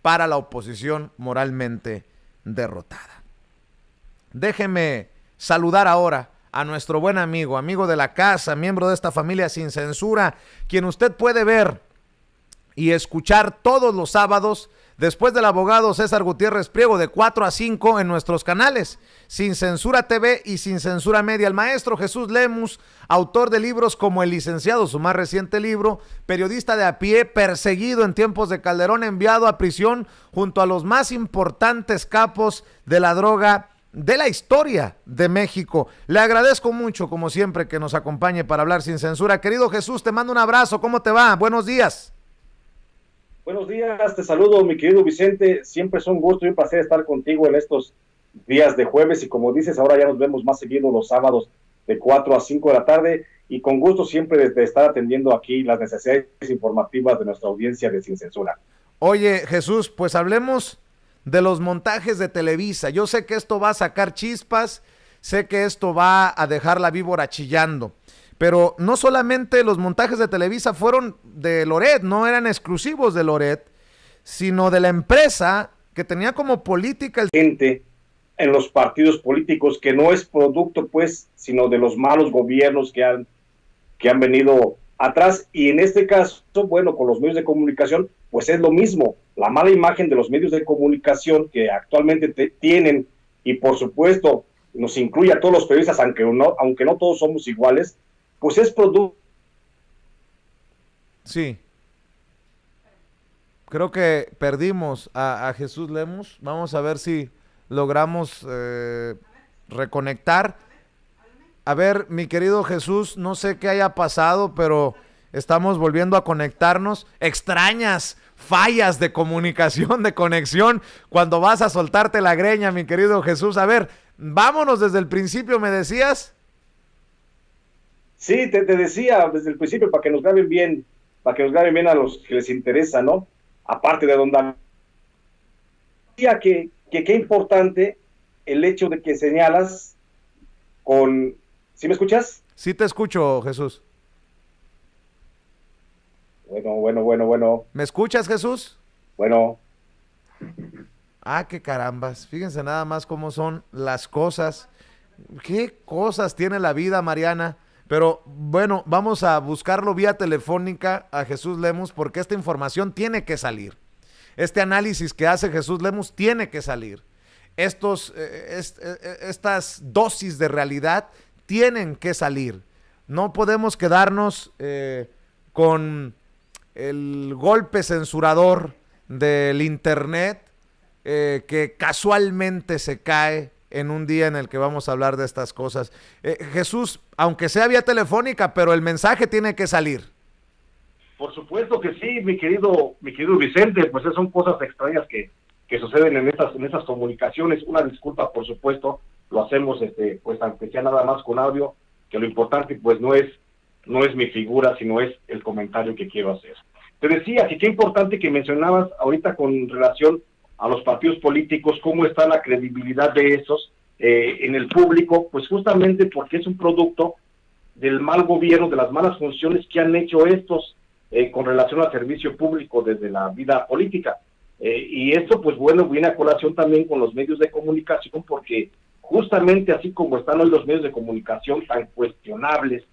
para la oposición moralmente derrotada. Déjeme saludar ahora a nuestro buen amigo de la casa, miembro de esta familia Sin Censura, quien usted puede ver y escuchar todos los sábados después del abogado César Gutiérrez Priego de 4 a 5 en nuestros canales Sin Censura TV y Sin Censura Media. El maestro Jesús Lemus, autor de libros como El Licenciado, su más reciente libro, periodista de a pie, perseguido en tiempos de Calderón, enviado a prisión junto a los más importantes capos de la droga de la historia de México. Le agradezco mucho, como siempre, que nos acompañe para hablar sin censura. Querido Jesús, te mando un abrazo. ¿Cómo te va? Buenos días. Buenos días, te saludo, mi querido Vicente. Siempre es un gusto y un placer estar contigo en estos días de jueves. Y como dices, ahora ya nos vemos más seguido los sábados de 4 a 5 de la tarde. Y con gusto siempre de estar atendiendo aquí las necesidades informativas de nuestra audiencia de Sin Censura. Oye, Jesús, pues hablemos de los montajes de Televisa. Yo sé que esto va a sacar chispas, sé que esto va a dejar la víbora chillando, pero no solamente los montajes de Televisa fueron de Loret, no eran exclusivos de Loret, sino de la empresa que tenía como política el gente en los partidos políticos, que no es producto, pues, sino de los malos gobiernos que han venido atrás. Y en este caso, bueno, con los medios de comunicación, pues es lo mismo, la mala imagen de los medios de comunicación que actualmente tienen, y por supuesto nos incluye a todos los periodistas, aunque no todos somos iguales, pues es producto. Sí. Creo que perdimos a Jesús Lemus. Vamos a ver si logramos reconectar. A ver, mi querido Jesús, no sé qué haya pasado, pero estamos volviendo a conectarnos. Extrañas fallas de comunicación, de conexión, cuando vas a soltarte la greña, mi querido Jesús. A ver, vámonos desde el principio, ¿me decías? Sí, te decía desde el principio, para que nos graben bien a los que les interesa, ¿no? Aparte de donde decía que qué importante el hecho de que señalas con... ¿Sí me escuchas? Sí te escucho, Jesús. Bueno. ¿Me escuchas, Jesús? Bueno. Ah, qué carambas. Fíjense nada más cómo son las cosas. ¿Qué cosas tiene la vida, Mariana? Pero bueno, vamos a buscarlo vía telefónica a Jesús Lemus, porque esta información tiene que salir. Este análisis que hace Jesús Lemus tiene que salir. Estas dosis de realidad tienen que salir. No podemos quedarnos con el golpe censurador del internet que casualmente se cae en un día en el que vamos a hablar de estas cosas. Jesús, aunque sea vía telefónica, pero el mensaje tiene que salir. Por supuesto que sí, mi querido Vicente, pues son cosas extrañas que suceden en estas comunicaciones. Una disculpa, por supuesto, lo hacemos pues aunque sea nada más con audio, que lo importante pues no es mi figura, sino es el comentario que quiero hacer. Te decía que qué importante que mencionabas ahorita con relación a los partidos políticos, cómo está la credibilidad de esos en el público, pues justamente porque es un producto del mal gobierno, de las malas funciones que han hecho estos con relación al servicio público desde la vida política. Y esto, pues bueno, viene a colación también con los medios de comunicación, porque justamente así como están hoy los medios de comunicación tan cuestionables,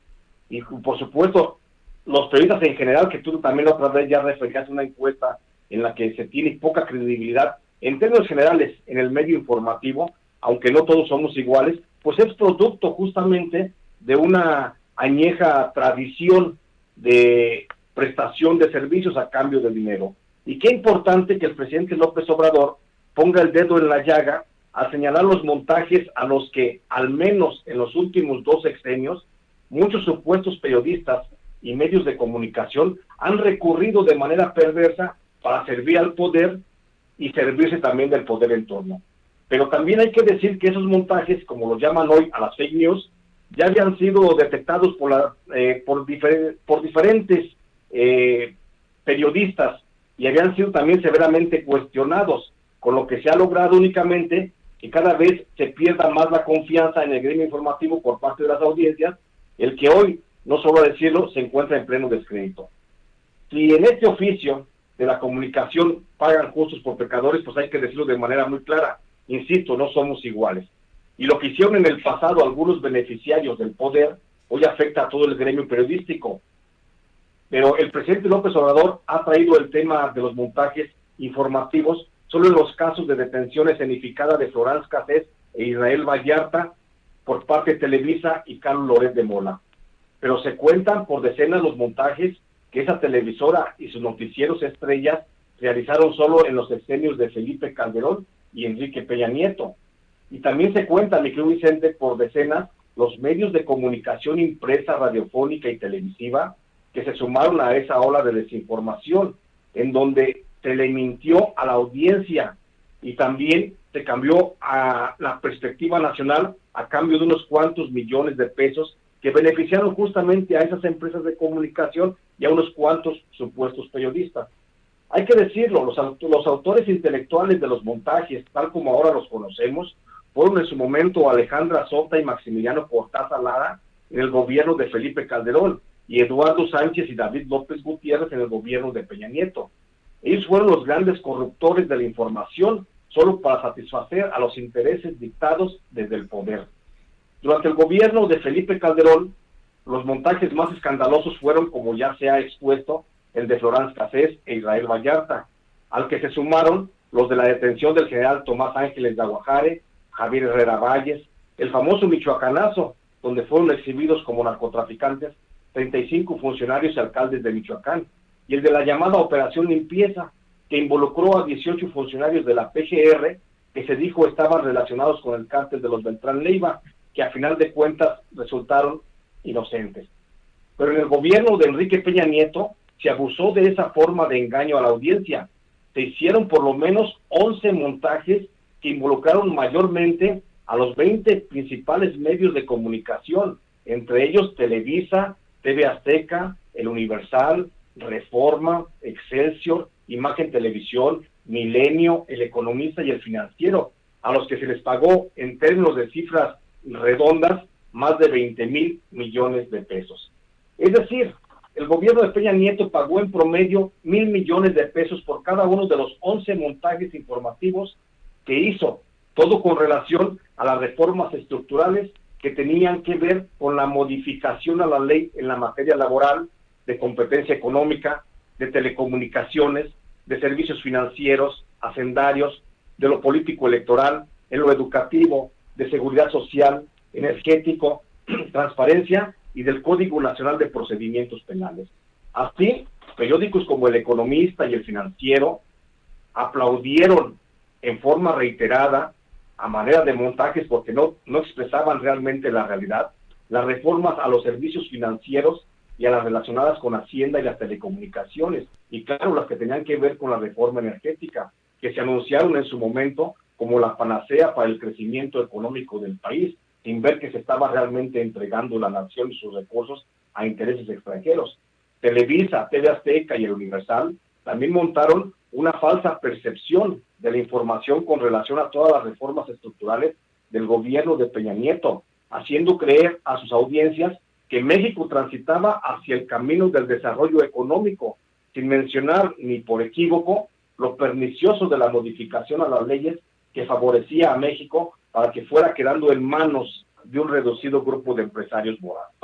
y por supuesto los periodistas en general, que tú también la otra vez ya referías una encuesta en la que se tiene poca credibilidad en términos generales en el medio informativo, aunque no todos somos iguales, pues es producto justamente de una añeja tradición de prestación de servicios a cambio de dinero. Y qué importante que el presidente López Obrador ponga el dedo en la llaga a señalar los montajes a los que, al menos en los últimos 2 sexenios, muchos supuestos periodistas y medios de comunicación han recurrido de manera perversa para servir al poder y servirse también del poder en torno. Pero también hay que decir que esos montajes, como los llaman hoy a las fake news, ya habían sido detectados por diferentes periodistas y habían sido también severamente cuestionados, con lo que se ha logrado únicamente que cada vez se pierda más la confianza en el gremio informativo por parte de las audiencias, el que hoy, no solo decirlo, se encuentra en pleno descrédito. Si en este oficio de la comunicación pagan justos por pecadores, pues hay que decirlo de manera muy clara. Insisto, no somos iguales. Y lo que hicieron en el pasado algunos beneficiarios del poder, hoy afecta a todo el gremio periodístico. Pero el presidente López Obrador ha traído el tema de los montajes informativos solo en los casos de detención escenificada de Florence Cassés e Israel Vallarta por parte de Televisa y Carlos Loret de Mola. Pero se cuentan por decenas los montajes que esa televisora y sus noticieros estrellas realizaron solo en los sexenios de Felipe Calderón y Enrique Peña Nieto. Y también se cuenta, mi querido Vicente, por decenas los medios de comunicación impresa, radiofónica y televisiva que se sumaron a esa ola de desinformación, en donde se le mintió a la audiencia y también se cambió a la perspectiva nacional a cambio de unos cuantos millones de pesos que beneficiaron justamente a esas empresas de comunicación y a unos cuantos supuestos periodistas. Hay que decirlo, los autores intelectuales de los montajes, tal como ahora los conocemos, fueron en su momento Alejandra Sota y Maximiliano Cortázar Lara en el gobierno de Felipe Calderón, y Eduardo Sánchez y David López Gutiérrez en el gobierno de Peña Nieto. Ellos fueron los grandes corruptores de la información, solo para satisfacer a los intereses dictados desde el poder. Durante el gobierno de Felipe Calderón, los montajes más escandalosos fueron, como ya se ha expuesto, el de Florence Cassés e Israel Vallarta, al que se sumaron los de la detención del general Tomás Ángeles de Aguajare, Javier Herrera Valles, el famoso Michoacanazo, donde fueron exhibidos como narcotraficantes 35 funcionarios y alcaldes de Michoacán, y el de la llamada Operación Limpieza, que involucró a 18 funcionarios de la PGR que se dijo estaban relacionados con el cártel de los Beltrán Leiva, que a final de cuentas resultaron inocentes. Pero en el gobierno de Enrique Peña Nieto se abusó de esa forma de engaño a la audiencia. Se hicieron por lo menos 11 montajes que involucraron mayormente a los 20 principales medios de comunicación, entre ellos Televisa, TV Azteca, El Universal, Reforma, Excelsior, Imagen Televisión, Milenio, El Economista y El Financiero, a los que se les pagó en términos de cifras redondas más de 20,000 millones de pesos. Es decir, el gobierno de Peña Nieto pagó en promedio 1,000 millones de pesos por cada uno de los 11 montajes informativos que hizo, todo con relación a las reformas estructurales que tenían que ver con la modificación a la ley en la materia laboral, de competencia económica, de telecomunicaciones, de servicios financieros, hacendarios, de lo político electoral, en lo educativo, de seguridad social, energético, transparencia y del Código Nacional de Procedimientos Penales. Así, periódicos como El Economista y El Financiero aplaudieron en forma reiterada, a manera de montajes porque no expresaban realmente la realidad, las reformas a los servicios financieros y a las relacionadas con Hacienda y las telecomunicaciones, y claro, las que tenían que ver con la reforma energética, que se anunciaron en su momento como la panacea para el crecimiento económico del país, sin ver que se estaba realmente entregando la nación y sus recursos a intereses extranjeros. Televisa, TV Azteca y El Universal también montaron una falsa percepción de la información con relación a todas las reformas estructurales del gobierno de Peña Nieto, haciendo creer a sus audiencias que México transitaba hacia el camino del desarrollo económico, sin mencionar ni por equívoco lo pernicioso de la modificación a las leyes que favorecía a México para que fuera quedando en manos de un reducido grupo de empresarios morales.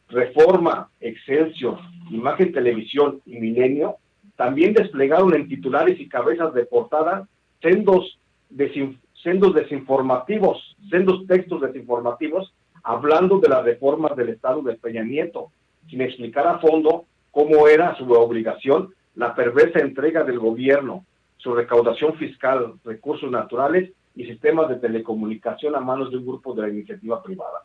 Reforma, Excelsior, Imagen Televisión y Milenio también desplegaron en titulares y cabezas de portada sendos textos desinformativos hablando de las reformas del Estado de Peña Nieto, sin explicar a fondo cómo era su obligación la perversa entrega del gobierno, su recaudación fiscal, recursos naturales y sistemas de telecomunicación a manos de un grupo de la iniciativa privada.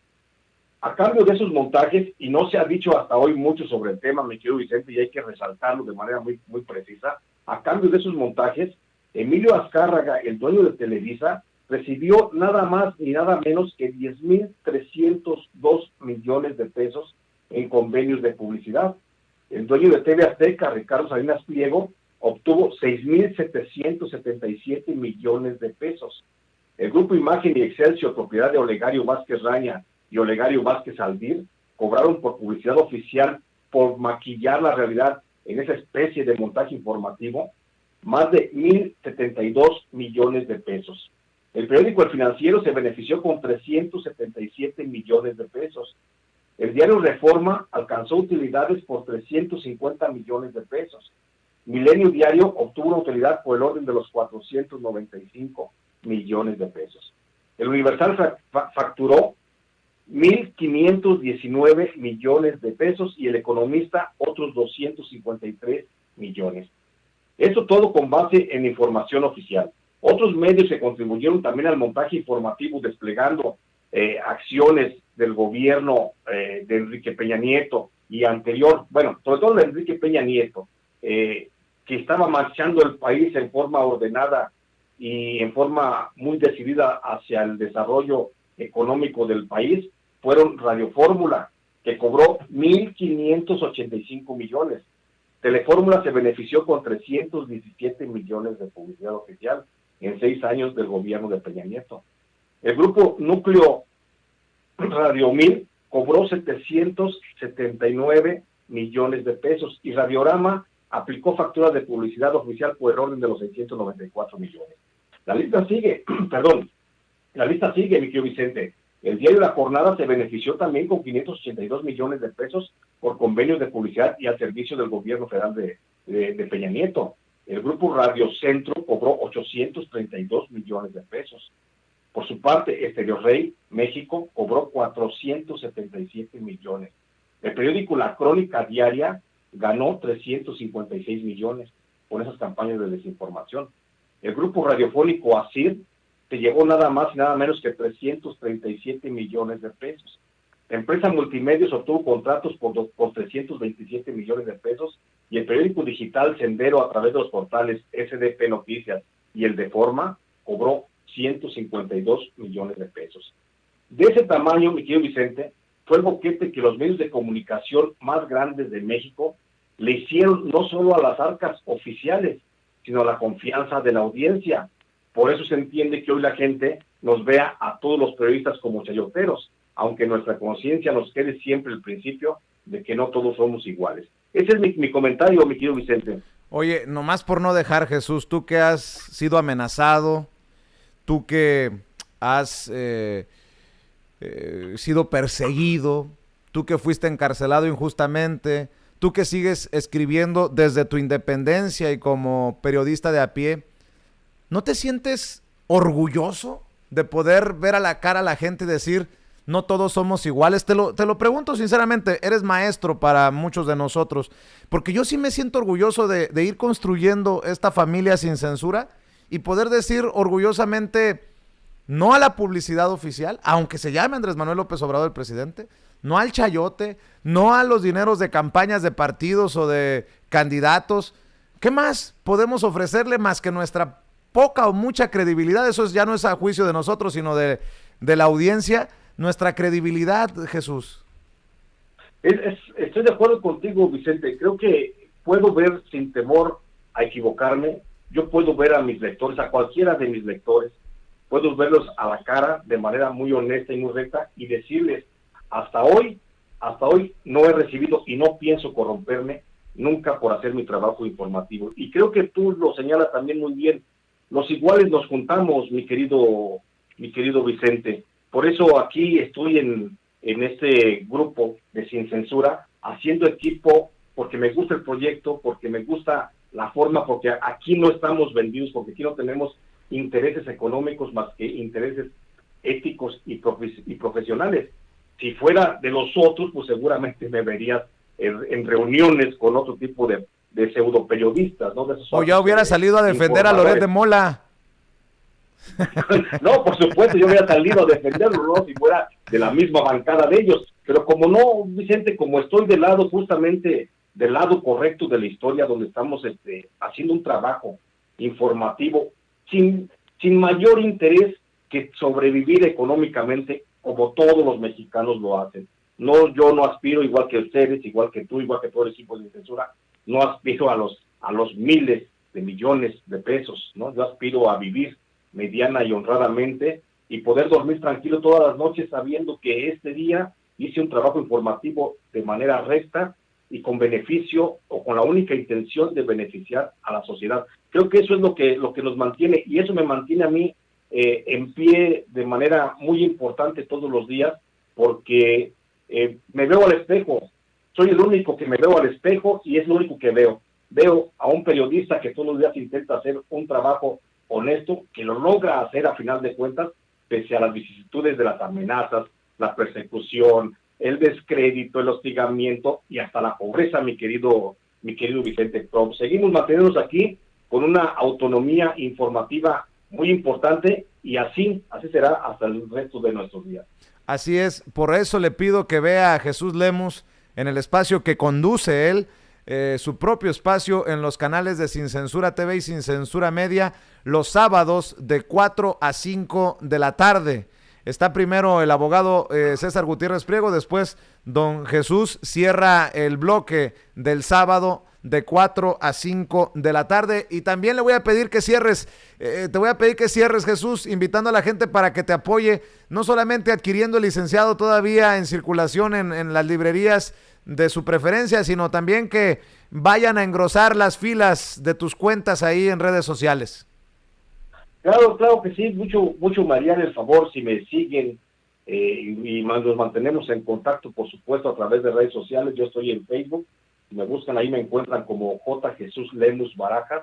A cambio de esos montajes, y no se ha dicho hasta hoy mucho sobre el tema, mi querido Vicente, y hay que resaltarlo de manera muy precisa, a cambio de esos montajes, Emilio Azcárraga, el dueño de Televisa, recibió nada más ni nada menos que 10,302 millones de pesos en convenios de publicidad. El dueño de TV Azteca, Ricardo Salinas Pliego, obtuvo 6,777 millones de pesos. El Grupo Imagen y Excelsior, propiedad de Olegario Vázquez Raña y Olegario Vázquez Aldir, cobraron por publicidad oficial por maquillar la realidad en esa especie de montaje informativo más de 1,072 millones de pesos. El periódico El Financiero se benefició con 377 millones de pesos. El diario Reforma alcanzó utilidades por 350 millones de pesos. Milenio Diario obtuvo una utilidad por el orden de los 495 millones de pesos. El Universal facturó 1,519 millones de pesos y El Economista otros 253 millones. Esto todo con base en información oficial. Otros medios que contribuyeron también al montaje informativo desplegando acciones del gobierno de Enrique Peña Nieto y anterior, bueno, sobre todo de Enrique Peña Nieto, que estaba marchando el país en forma ordenada y en forma muy decidida hacia el desarrollo económico del país, fueron Radio Fórmula, que cobró 1,585 millones. Telefórmula se benefició con 317 millones de publicidad oficial en 6 años del gobierno de Peña Nieto. El grupo Núcleo Radio 1000 cobró 779 millones de pesos y Radiorama aplicó facturas de publicidad oficial por el orden de los 694 millones. La lista sigue, mi querido Vicente. El diario La Jornada se benefició también con 582 millones de pesos por convenios de publicidad y al servicio del gobierno federal de Peña Nieto. El grupo Radio Centro cobró 832 millones de pesos. Por su parte, Estéreo Rey, México, cobró 477 millones. El periódico La Crónica Diaria ganó 356 millones con esas campañas de desinformación. El grupo radiofónico ASIR se llevó nada más y nada menos que 337 millones de pesos. La empresa Multimedios obtuvo contratos por 327 millones de pesos y el periódico digital Sendero a través de los portales SDP Noticias y el de Forma cobró 152 millones de pesos. De ese tamaño, mi querido Vicente, fue el boquete que los medios de comunicación más grandes de México le hicieron no solo a las arcas oficiales, sino a la confianza de la audiencia. Por eso se entiende que hoy la gente nos vea a todos los periodistas como chayoteros, aunque nuestra conciencia nos quede siempre el principio de que no todos somos iguales. Ese es mi comentario, mi querido Vicente. Oye, nomás por no dejar, Jesús, tú que has sido amenazado, tú que has sido perseguido, tú que fuiste encarcelado injustamente, tú que sigues escribiendo desde tu independencia y como periodista de a pie, ¿no te sientes orgulloso de poder ver a la cara a la gente y decir, no todos somos iguales? Te lo pregunto sinceramente, eres maestro para muchos de nosotros, porque yo sí me siento orgulloso de ir construyendo esta familia sin censura y poder decir orgullosamente no a la publicidad oficial, aunque se llame Andrés Manuel López Obrador el presidente, no al chayote, no a los dineros de campañas de partidos o de candidatos. ¿Qué más podemos ofrecerle más que nuestra poca o mucha credibilidad? Eso ya no es a juicio de nosotros, sino de la audiencia, nuestra credibilidad, Jesús. Estoy de acuerdo contigo, Vicente. Creo que puedo ver sin temor a equivocarme. Yo puedo ver a mis lectores, a cualquiera de mis lectores, puedo verlos a la cara de manera muy honesta y muy recta y decirles, hasta hoy no he recibido y no pienso corromperme nunca por hacer mi trabajo informativo. Y creo que tú lo señalas también muy bien. Los iguales nos juntamos, mi querido Vicente. Por eso aquí estoy en este grupo de Sin Censura, haciendo equipo, porque me gusta el proyecto, porque me gusta la forma, porque aquí no estamos vendidos, porque aquí no tenemos intereses económicos más que intereses éticos y profesionales. Si fuera de los otros, pues seguramente me verías en reuniones con otro tipo de pseudo periodistas, ¿no? O ya hubiera salido a defender a Loret de Mola. No, por supuesto, yo hubiera salido a defenderlo, ¿no? Si fuera de la misma bancada de ellos. Pero como no, Vicente, como estoy del lado, justamente del lado correcto de la historia, donde estamos haciendo un trabajo informativo sin mayor interés que sobrevivir económicamente, como todos los mexicanos lo hacen. No, yo no aspiro, igual que ustedes, igual que tú, igual que todo el equipo de censura, no aspiro a los miles de millones de pesos, ¿no? Yo aspiro a vivir mediana y honradamente y poder dormir tranquilo todas las noches sabiendo que este día hice un trabajo informativo de manera recta y con beneficio o con la única intención de beneficiar a la sociedad. Creo que eso es lo que nos mantiene, y eso me mantiene a mí en pie de manera muy importante todos los días, porque me veo al espejo, soy el único que me veo al espejo y es lo único que veo. Veo a un periodista que todos los días intenta hacer un trabajo honesto, que lo logra hacer a final de cuentas, pese a las vicisitudes de las amenazas, la persecución, el descrédito, el hostigamiento y hasta la pobreza, mi querido Vicente. Pero seguimos manteniéndonos aquí con una autonomía informativa muy importante, y así será hasta el resto de nuestros días. Así es, por eso le pido que vea a Jesús Lemus en el espacio que conduce él, su propio espacio en los canales de Sin Censura TV y Sin Censura Media, los sábados de 4 a 5 de la tarde. Está primero el abogado César Gutiérrez Priego, después don Jesús cierra el bloque del sábado de 4 a 5 de la tarde. Y también le voy a pedir que cierres, Jesús, invitando a la gente para que te apoye, no solamente adquiriendo el licenciado todavía en circulación en las librerías de su preferencia, sino también que vayan a engrosar las filas de tus cuentas ahí en redes sociales. Claro que sí, mucho me harían el favor si me siguen y nos mantenemos en contacto, por supuesto, a través de redes sociales. Yo estoy en Facebook, si me buscan ahí me encuentran como J. Jesús Lemus Barajas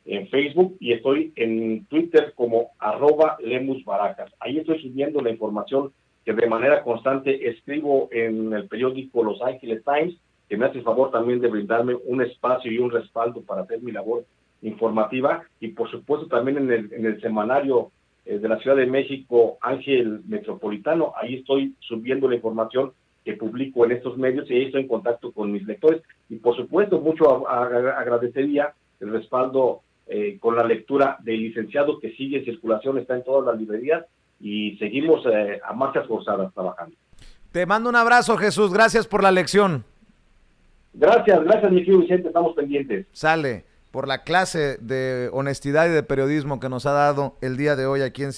en Facebook, y estoy en Twitter como @LemusBarajas. Ahí estoy subiendo la información que de manera constante escribo en el periódico Los Ángeles Times, que me hace el favor también de brindarme un espacio y un respaldo para hacer mi labor informativa, y por supuesto también en el semanario de la Ciudad de México, Ángel Metropolitano. Ahí estoy subiendo la información que publico en estos medios, y ahí estoy en contacto con mis lectores, y por supuesto mucho agradecería el respaldo con la lectura del licenciado, que sigue en circulación, está en todas las librerías, y seguimos a marchas forzadas trabajando. Te mando un abrazo, Jesús, gracias por la lección. Gracias, mi querido Vicente, estamos pendientes. Sale, por la clase de honestidad y de periodismo que nos ha dado el día de hoy aquí en